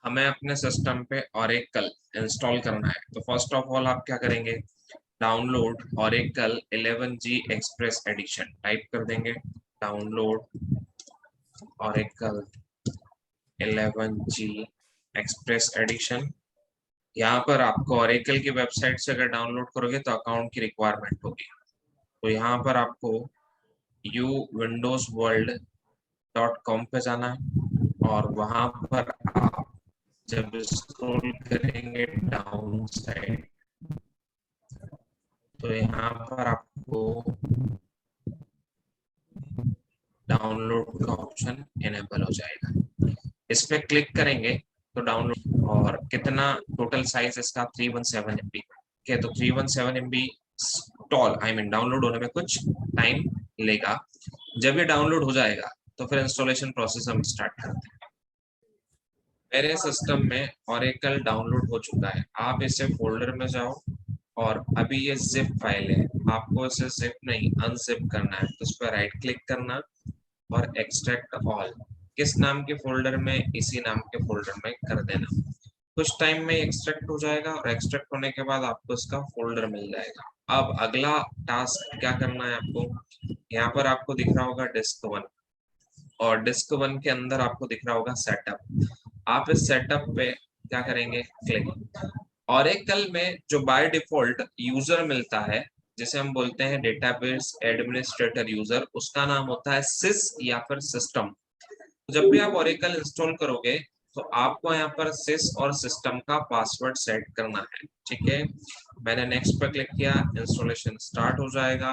हमें अपने सिस्टम पे ओरेकल इंस्टॉल करना है। तो फर्स्ट ऑफ ऑल आप क्या करेंगे, download Oracle 11G express edition type कर देंगे। Download Oracle 11G express edition. यहाँ पर आपको ओरेकल की वेबसाइट से अगर डाउनलोड करोगे तो अकाउंट की रिक्वायरमेंट होगी। तो यहाँ पर आपको uwindowsworld.com पे जाना है और वहां पर आप जब स्क्रॉल करेंगे डाउन साइड तो यहाँ पर आपको डाउनलोड का ऑप्शन इनेबल हो जाएगा। इस पे क्लिक करेंगे तो डाउनलोड, और कितना टोटल साइज इसका 317 MB के, तो 317 MB toll I mean download होने में कुछ टाइम लेगा। जब ये डाउनलोड हो जाएगा तो फिर इंस्टॉलेशन प्रोसेस हम स्टार्ट करते हैं। मेरे सिस्टम में ओरेकल डाउनलोड हो चुका है। आप इसे फोल्डर में जाओ और अभी ये जिप फाइल है, आपको इसे जिप नहीं अनजिप करना है। तो उस पर राइट क्लिक करना और एक्सट्रैक्ट ऑल, किस नाम के फोल्डर में, इसी नाम के फोल्डर में कर देना। कुछ टाइम में एक्सट्रैक्ट हो जाएगा और एक्सट्रैक्ट होने के बाद आपको इसका फोल्डर मिल जाएगा। अब अगला टास्क क्या करना है आपको, यहाँ पर आपको दिख रहा होगा डिस्क वन, और डिस्क वन के अंदर आपको दिख रहा होगा सेटअप। आप इस सेटअप पे क्या करेंगे, क्लिक। ओरेकल में जो बाय डिफॉल्ट यूजर मिलता है, जिसे हम बोलते हैं डेटाबेस एडमिनिस्ट्रेटर यूजर, उसका नाम होता है सिस या फिर सिस्टम। जब भी आप ओरेकल इंस्टॉल करोगे तो आपको यहाँ पर सिस और सिस्टम का पासवर्ड सेट करना है। ठीक है, मैंने नेक्स्ट पर क्लिक किया, इंस्टॉलेशन स्टार्ट हो जाएगा।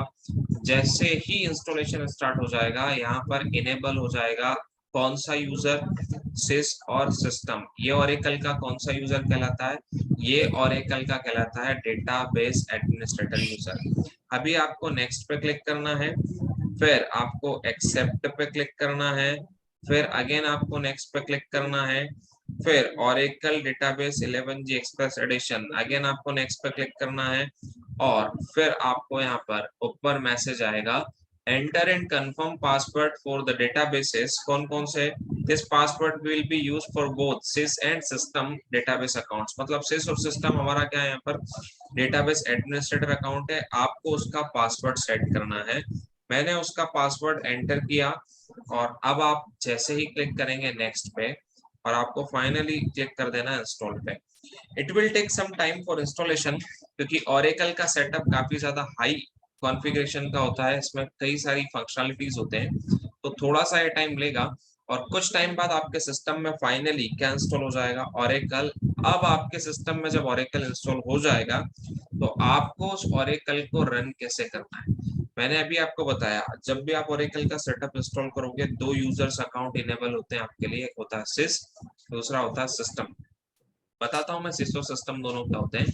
जैसे ही इंस्टॉलेशन स्टार्ट हो जाएगा यहाँ पर इनेबल हो जाएगा कौन सा यूजर, सिस और सिस्टम। ये ओरेकल का कौन सा यूजर कहलाता है, ये ओरेकल का कहलाता है डेटाबेस एडमिनिस्ट्रेटर यूजर। अभी आपको नेक्स्ट पे क्लिक करना है, फिर आपको एक्सेप्ट पे क्लिक करना है, फिर अगेन आपको नेक्स्ट पे क्लिक करना है, फिर Oracle database 11G express edition, again आपको नेक्स्ट पे क्लिक करना है, और फिर आपको यहाँ पर ऊपर मैसेज आएगा enter and confirm password for the databases. कौन कौन से, this password will be use for both sys and system database accounts. मतलब सिस और सिस्टम हमारा क्या है, यहाँ पर डेटाबेस एडमिनिस्ट्रेटर अकाउंट है, आपको उसका पासवर्ड सेट करना है। मैंने उसका पासवर्ड एंटर किया और अब आप जैसे ही क्लिक करेंगे नेक्स्ट पे और आपको फाइनली क्लिक कर देना इंस्टॉल पे। It will take some time for installation, क्योंकि ओरेकल का सेटअप काफी ज्यादा हाई कॉन्फ़िगरेशन का होता है, इसमें कई सारी फंक्शनलिटीज होते हैं, तो थोड़ा सा ये टाइम लेगा। और कुछ टाइम बाद आपके सिस्टम में फाइनली क्या इंस्टॉल हो जाएगा, ओरेकल। अब आपके सिस्टम में जब ओरेकल इंस्टॉल हो जाएगा तो आपको उस ओरेकल को रन कैसे करना है, मैंने अभी आपको बताया। जब भी आप ओरेकल का सेटअप इंस्टॉल करोगे, दो यूजर्स अकाउंट इनेबल होते हैं आपके लिए, एक होता है सिस, दूसरा होता है सिस्टम। बताता हूं मैं सिस और सिस्टम दोनों क्या होते हैं।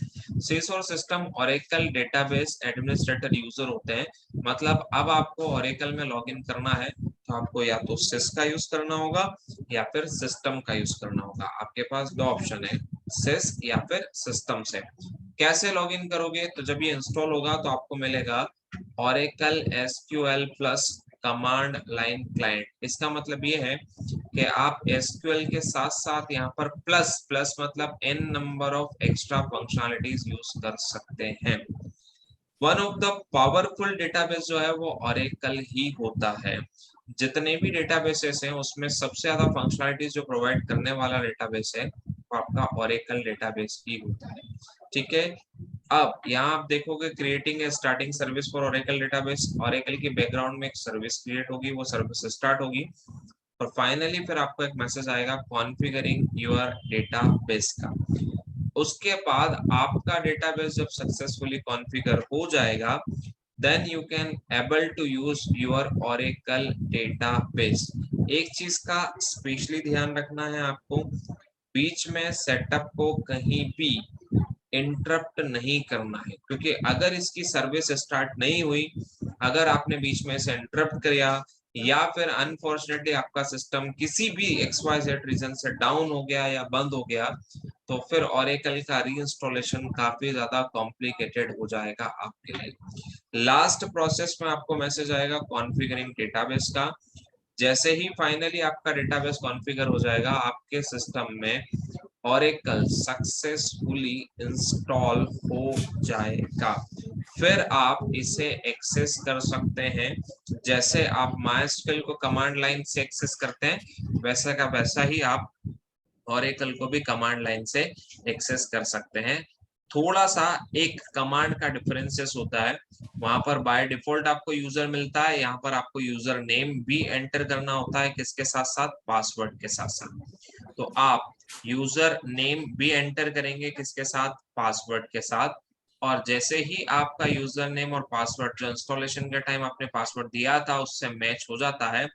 सिस और system Oracle database administrator user होते हैं। मतलब अब आपको ओरेकल में लॉगिन करना है तो आपको या तो सिस का यूज करना होगा या फिर सिस्टम का यूज करना होगा। आपके पास दो ऑप्शन है, सिस या फिर सिस्टम से। कैसे लॉगिन करोगे, तो जब ये इंस्टॉल होगा तो आपको मिलेगा Oracle SQL plus command line client. इसका मतलब ये है कि आप एसक्यूएल के साथ साथ यहाँ पर प्लस प्लस मतलब n number of extra functionalities use कर सकते हैं। One of the powerful database जो है वो ओरेकल ही होता है। जितने भी डेटाबेसेस हैं उसमें सबसे ज्यादा फंक्शनलिटीज जो प्रोवाइड करने वाला डेटाबेस है वो आपका ओरेकल डेटाबेस ही होता है। ठीक है, अब यहाँ आप देखोगे creating a starting service for Oracle database. Oracle के बैकग्राउंड में एक सर्विस क्रिएट होगी, वो सर्विस स्टार्ट होगी, और फाइनली फिर आपको एक मैसेज आएगा कॉन्फ़िगरिंग योर डेटाबेस का। उसके बाद आपका डेटाबेस जब सक्सेसफुली कॉन्फ़िगर हो जाएगा, then you can able to use your Oracle database. एक चीज का स्पेशली ध्यान रखना है आपको, बीच में सेटअप को कहीं भी इंटरप्ट नहीं करना है, क्योंकि अगर इसकी सर्विस स्टार्ट नहीं हुई, अगर आपने बीच में से इंटरप्ट किया या फिर अनफॉर्चुनेटली आपका सिस्टम किसी भी XYZ रीजन से डाउन हो गया या बंद हो गया, तो फिर ओरेकल का रीइंस्टॉलेशन काफी ज्यादा कॉम्प्लिकेटेड हो जाएगा आपके लिए। लास्ट प्रोसेस में आपको मैसेज आएगा कॉन्फ़िगरिंग डेटाबेस का। जैसे ही फाइनली आपका डेटाबेस कॉन्फ़िगर हो जाएगा आपके सिस्टम में, Oracle सक्सेसफुली इंस्टॉल हो जाएगा। फिर आप इसे एक्सेस कर सकते हैं। जैसे आप MySQL को कमांड लाइन से एक्सेस करते हैं, वैसा का वैसा ही आप Oracle को भी कमांड लाइन से एक्सेस कर सकते हैं। थोड़ा सा एक कमांड का डिफरेंसेस होता है, वहां पर बाय डिफॉल्ट आपको यूजर मिलता है, यहाँ पर आपको यूजर नेम भी एंटर करना होता है, किसके साथ साथ, पासवर्ड के साथ साथ। तो आप यूजर नेम भी एंटर करेंगे, किसके साथ, पासवर्ड के साथ। और जैसे ही आपका यूजर नेम और पासवर्ड जो इंस्टॉलेशन के टाइम आपने पासवर्ड दिया था उससे मैच हो जाता है,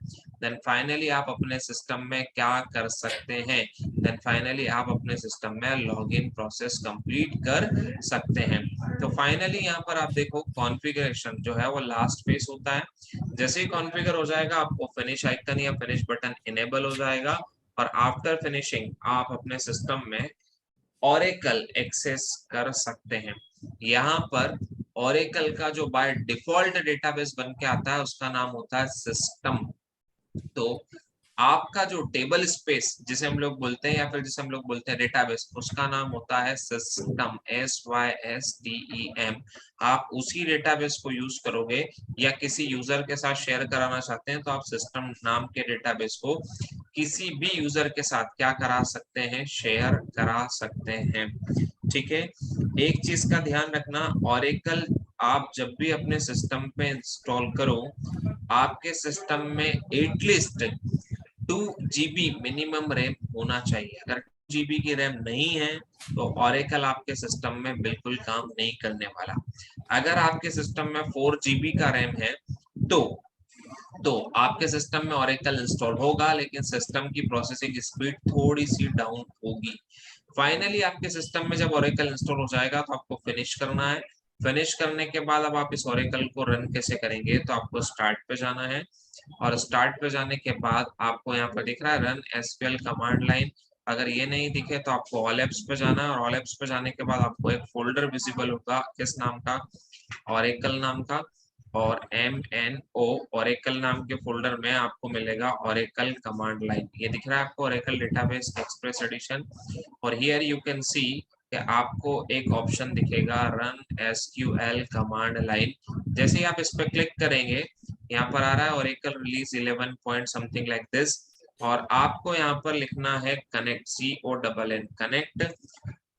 देन फाइनली आप अपने सिस्टम में क्या कर सकते हैं, देन फाइनली आप अपने सिस्टम में लॉगिन प्रोसेस कंप्लीट कर सकते हैं। तो फाइनली यहाँ पर आप देखो कॉन्फ़िगरेशन जो है वो लास्ट फेज होता है। जैसे ही कॉन्फ़िगर हो जाएगा आपको फिनिश आइकन या फिनिश बटन इनेबल हो जाएगा, और आफ्टर फिनिशिंग आप अपने सिस्टम में Oracle एक्सेस कर सकते हैं। यहाँ पर Oracle का जो बाय डिफॉल्ट डेटाबेस बन के आता है उसका नाम होता है सिस्टम। तो आपका जो टेबल स्पेस जिसे हम लोग बोलते हैं या फिर जिसे हम लोग बोलते हैं डेटाबेस, उसका नाम होता है सिस्टम, SYSTEM। आप उसी डेटाबेस को यूज करोगे, या किसी यूजर के साथ शेयर कराना चाहते हैं तो आप सिस्टम नाम के डेटाबेस को किसी भी यूजर के साथ क्या करा सकते हैं, शेयर करा सकते हैं। ठीक है, एक चीज का ध्यान रखना, Oracle आप जब भी अपने सिस्टम पे इंस्टॉल करो, आपके सिस्टम में एटलीस्ट 2 GB मिनिमम रैम होना चाहिए। अगर 2 GB की रैम नहीं है तो Oracle आपके सिस्टम में बिल्कुल काम नहीं करने वाला। अगर आपके सिस्टम में 4 GB का रैम है तो आपके सिस्टम में Oracle इंस्टॉल होगा, लेकिन सिस्टम की प्रोसेसिंग स्पीड थोड़ी सी डाउन होगी। फाइनली आपके सिस्टम में जब Oracle इंस्टॉल हो जाएगा तो आपको फिनिश करना है। फिनिश करने के बाद अब आप इस Oracle को रन कैसे करेंगे, तो आपको स्टार्ट पे जाना है, और स्टार्ट पे जाने के बाद आपको यहाँ पर दिख रहा है रन SQL कमांड लाइन। अगर ये नहीं दिखे तो आपको ऑल एप्स पे जाना है, और ऑल एप्स पे जाने के बाद आपको एक फोल्डर विजिबल होगा, किस नाम का, Oracle नाम का, और MNO Oracle नाम के फोल्डर में आपको मिलेगा Oracle कमांड लाइन। ये दिख रहा है आपको Oracle डेटाबेस एक्सप्रेस एडिशन, और हियर यू कैन सी कि आपको एक ऑप्शन दिखेगा रन SQL कमांड लाइन। जैसे ही आप इस पे क्लिक करेंगे, यहाँ पर आ रहा है Oracle release 11 point something like this, और आपको यहाँ पर लिखना है कनेक्ट, CONN कनेक्ट।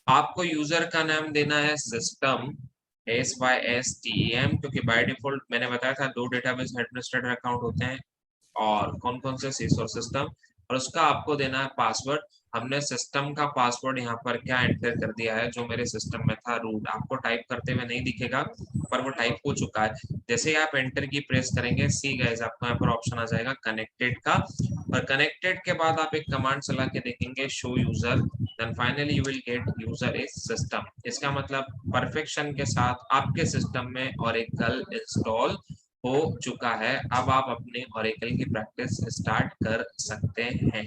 आपको यूजर का नाम देना है सिस्टम, SYSTEM, क्योंकि बाय डिफॉल्ट मैंने बताया था 2 डेटाबेस एडमिनिस्ट्रेटर अकाउंट होते हैं, और कौन कौन से, सिस और सिस्टम। और उसका आपको देना है पासवर्ड। हमने सिस्टम का पासवर्ड यहाँ पर क्या एंटर कर दिया है, जो मेरे सिस्टम में था रूट, आपको टाइप करते हुए नहीं दिखेगा पर वो टाइप हो चुका है। जैसे ही आप एंटर की प्रेस करेंगे, सी गाइस आपको यहाँ पर ऑप्शन आ जाएगा कनेक्टेड का, और कनेक्टेड के बाद आप एक कमांड चला के देखेंगे show user, then finally you will get user is system. इसका मतलब परफेक्शन के साथ आपके सिस्टम में Oracle इंस्टॉल हो चुका है। अब आप अपने Oracle की प्रैक्टिस स्टार्ट कर सकते हैं।